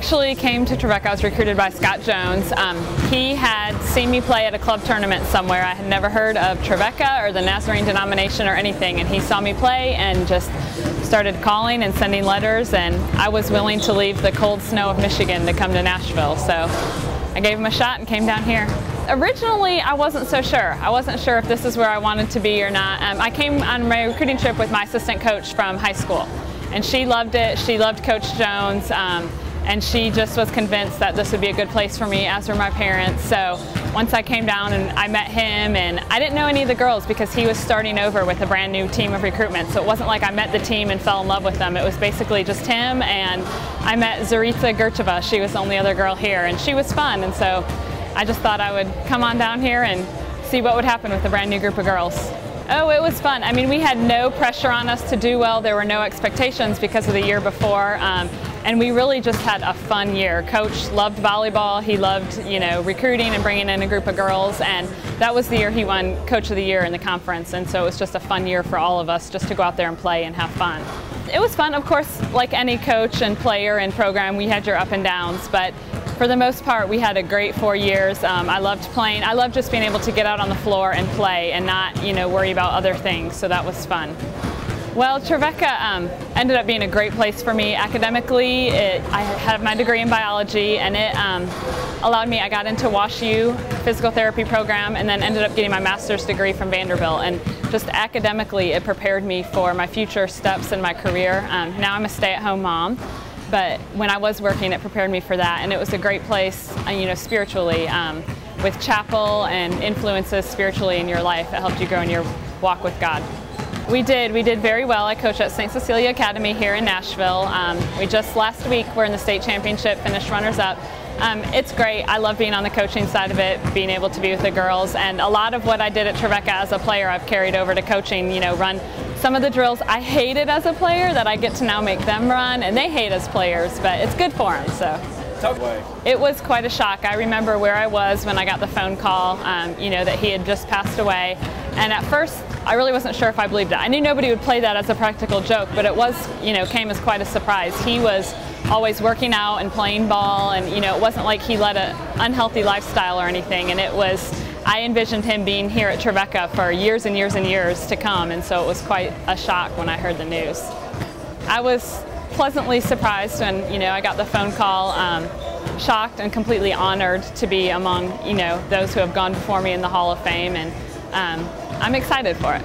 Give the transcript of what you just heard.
actually came to Trevecca. I was recruited by Scott Jones. He had seen me play at a club tournament somewhere. I had never heard of Trevecca or the Nazarene denomination or anything, and he saw me play and just started calling and sending letters, and I was willing to leave the cold snow of Michigan to come to Nashville. So I gave him a shot and came down here. Originally, I wasn't so sure. I wasn't sure if this is where I wanted to be or not. I came on my recruiting trip with my assistant coach from high school, and she loved it. She loved Coach Jones, and she just was convinced that this would be a good place for me, as were my parents. So once I came down and I met him, and I didn't know any of the girls because he was starting over with a brand new team of recruitment. So it wasn't like I met the team and fell in love with them. It was basically just him, and I met Zaritza Gercheva. She was the only other girl here, and she was fun. And so I just thought I would come on down here and see what would happen with a brand new group of girls. Oh, it was fun. I mean, we had no pressure on us to do well. There were no expectations because of the year before. And we really just had a fun year. Coach loved volleyball. He loved, recruiting and bringing in a group of girls. And that was the year he won Coach of the Year in the conference. And so it was just a fun year for all of us just to go out there and play and have fun. It was fun. Of course, like any coach and player and program, we had your up and downs. But for the most part, we had a great 4 years. I loved playing. I loved just being able to get out on the floor and play and not, worry about other things. So that was fun. Well, Trevecca ended up being a great place for me academically. I have my degree in biology, and it allowed me, I got into WashU physical therapy program and then ended up getting my master's degree from Vanderbilt. And just academically, it prepared me for my future steps in my career. Now I'm a stay-at-home mom, but when I was working, it prepared me for that. And it was a great place, spiritually, with chapel and influences spiritually in your life. It helped you grow in your walk with God. We did very well. I coach at St. Cecilia Academy here in Nashville. We just last week were in the state championship, finished runners-up. It's great. I love being on the coaching side of it, being able to be with the girls, and a lot of what I did at Trevecca as a player I've carried over to coaching, run some of the drills I hated as a player that I get to now make them run, and they hate as players, but it's good for them. So. It was quite a shock. I remember where I was when I got the phone call, that he had just passed away. And at first, I really wasn't sure if I believed it. I knew nobody would play that as a practical joke, but it was, came as quite a surprise. He was always working out and playing ball, and, it wasn't like he led an unhealthy lifestyle or anything. And I envisioned him being here at Trevecca for years and years and years to come, and so it was quite a shock when I heard the news. I was pleasantly surprised when, I got the phone call, shocked and completely honored to be among, those who have gone before me in the Hall of Fame, and I'm excited for it.